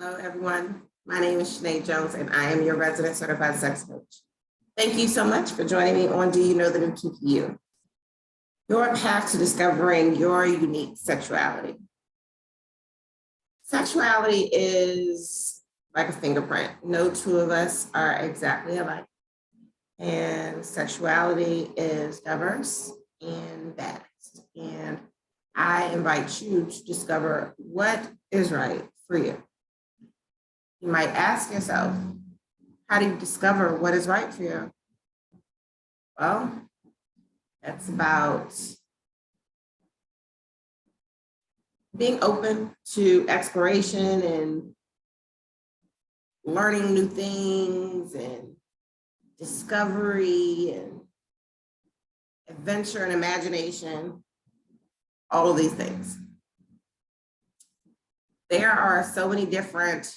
Hello, everyone. My name is Shani Jones, and I am your resident certified sex coach. Thank you so much for joining me on Do You Know the New Kink You? Your path to discovering your unique sexuality. Sexuality is like a fingerprint. No two of us are exactly alike. And sexuality is diverse and vast. And I invite you to discover what is right for you. You might ask yourself, how do you discover what is right for you? Well, that's about being open to exploration and learning new things and discovery and adventure and imagination, all of these things. There are so many different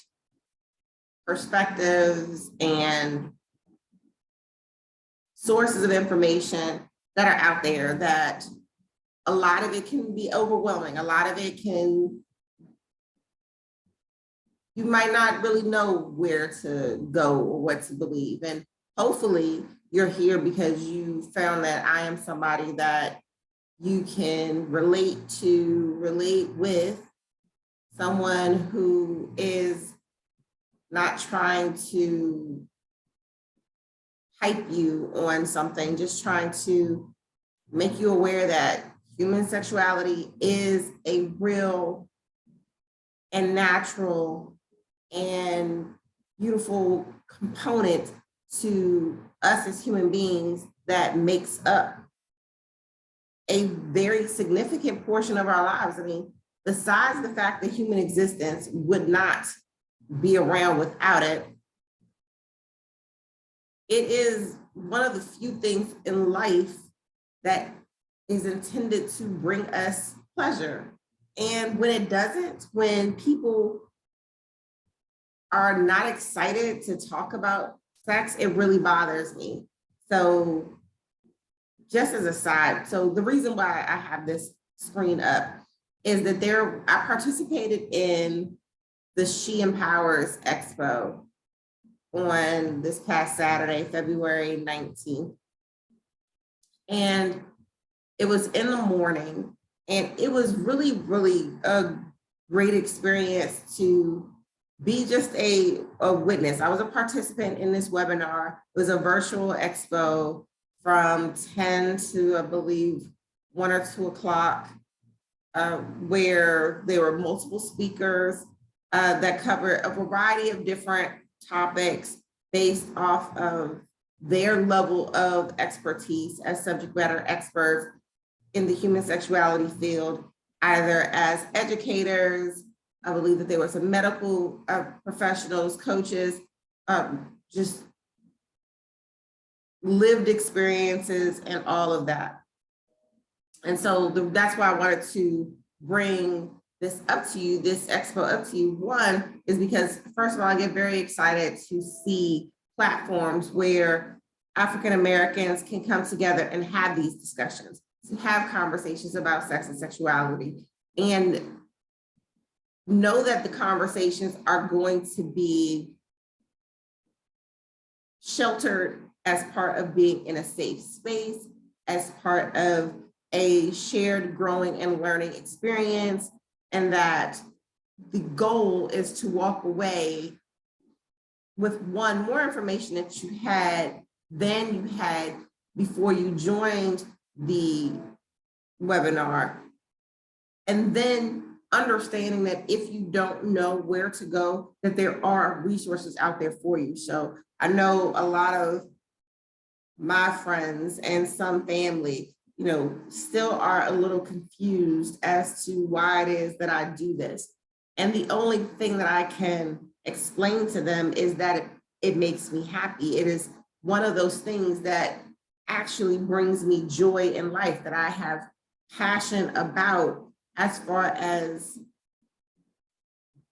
perspectives and sources of information that are out there that a lot of it can be overwhelming. A lot of it you might not really know where to go or what to believe. And hopefully you're here because you found that I am somebody that you can relate with, someone who is not trying to hype you on something, just trying to make you aware that human sexuality is a real and natural and beautiful component to us as human beings that makes up a very significant portion of our lives. I mean, besides the fact that human existence would not be around without it, it is one of the few things in life that is intended to bring us pleasure. And when it doesn't, when people are not excited to talk about sex, it really bothers me. So just as a side, so the reason why I have this screen up is that I participated in the She Empowers Expo on this past Saturday, February 19th. And it was in the morning, and it was really, really a great experience to be just a witness. I was a participant in this webinar. It was a virtual expo from 10 to, I believe, 1 or 2 o'clock, where there were multiple speakers that covered a variety of different topics based off of their level of expertise as subject matter experts in the human sexuality field, either as educators. I believe that there were some medical professionals, coaches, just lived experiences and all of that. And so that's why I wanted to bring this up to you, this expo up to you. One is because, first of all, I get very excited to see platforms where African Americans can come together and have these discussions, to have conversations about sex and sexuality, and know that the conversations are going to be sheltered as part of being in a safe space, as part of a shared growing and learning experience, and that the goal is to walk away with more information that you had than you had before you joined the webinar. And then understanding that if you don't know where to go, that there are resources out there for you. So I know a lot of my friends and some family, still are a little confused as to why it is that I do this. And the only thing that I can explain to them is that it makes me happy. It is one of those things that actually brings me joy in life, that I have passion about, as far as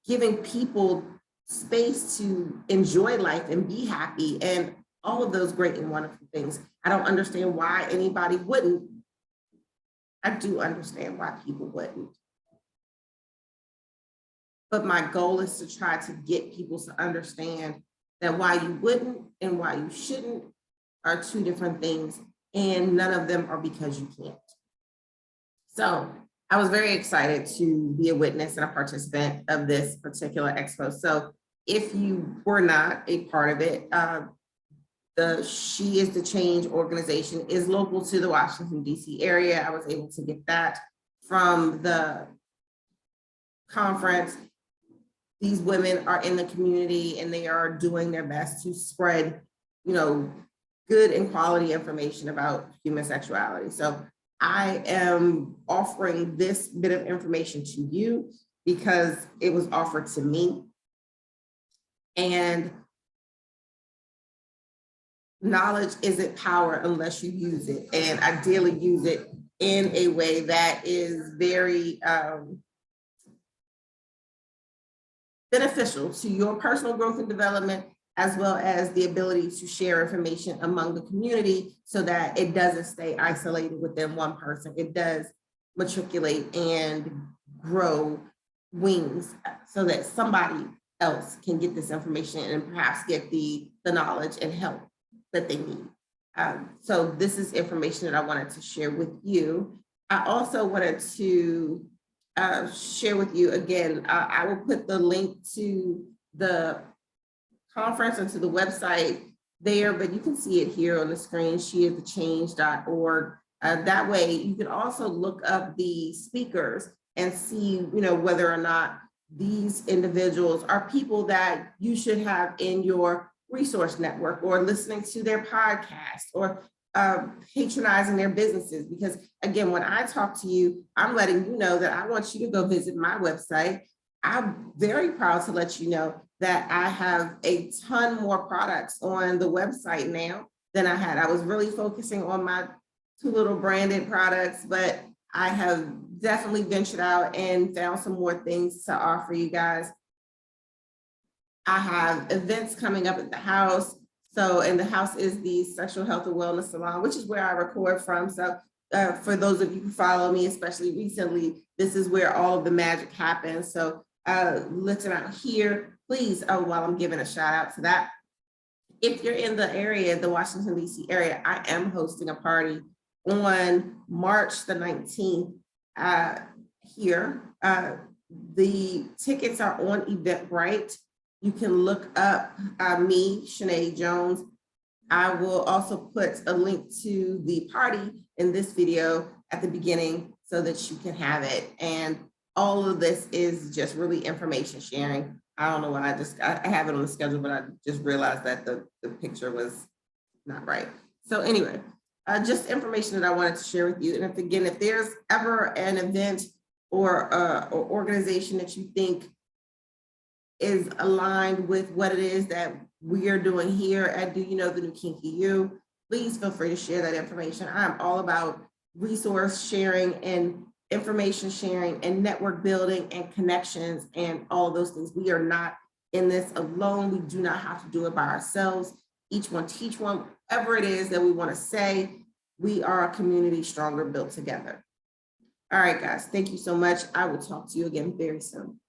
giving people space to enjoy life and be happy and all of those great and wonderful things. I don't understand why anybody wouldn't. I do understand why people wouldn't. but my goal is to try to get people to understand that why you wouldn't and why you shouldn't are two different things, and none of them are because you can't. So I was very excited to be a witness and a participant of this particular expo. So if you were not a part of it, the She is the Change organization is local to the Washington, D.C. area. I was able to get that from the conference. These women are in the community and they are doing their best to spread, good and quality information about human sexuality. So I am offering this bit of information to you because it was offered to me. And knowledge isn't power unless you use it, and ideally use it in a way that is very beneficial to your personal growth and development, as well as the ability to share information among the community so that it doesn't stay isolated within one person. It does matriculate and grow wings so that somebody else can get this information and perhaps get the knowledge and help that they need. So this is information that I wanted to share with you. I also wanted to share with you again, I will put the link to the conference and to the website there, but you can see it here on the screen, sheisthechange.org. That way you can also look up the speakers and see, whether or not these individuals are people that you should have in your resource network, or listening to their podcast, or patronizing their businesses. Because again, when I talk to you, I'm letting you know that I want you to go visit my website. I'm very proud to let you know that I have a ton more products on the website now than I had. I was really focusing on my 2 little branded products, but I have definitely ventured out and found some more things to offer you guys. I have events coming up at the house. So, and the house is the Sexual Health and Wellness Salon, which is where I record from. So for those of you who follow me, especially recently, this is where all of the magic happens. So listen out here, please, while I'm giving a shout out to that, if you're in the area, the Washington, D.C. area, I am hosting a party on March the 19th here. The tickets are on Eventbrite. You can look up me, Shani Jones. I will also put a link to the party in this video at the beginning so that you can have it. And all of this is just really information sharing. I don't know why I have it on the schedule, but I just realized that the picture was not right. So anyway, just information that I wanted to share with you. And if there's ever an event or organization that you think is aligned with what it is that we are doing here at Do You Know the New Kinky You, please feel free to share that information. I'm all about resource sharing and information sharing and network building and connections and all of those things. We are not in this alone. We do not have to do it by ourselves. Each one teach one, whatever it is that we want to say. We are a community stronger built together. All right, guys, thank you so much. I will talk to you again very soon.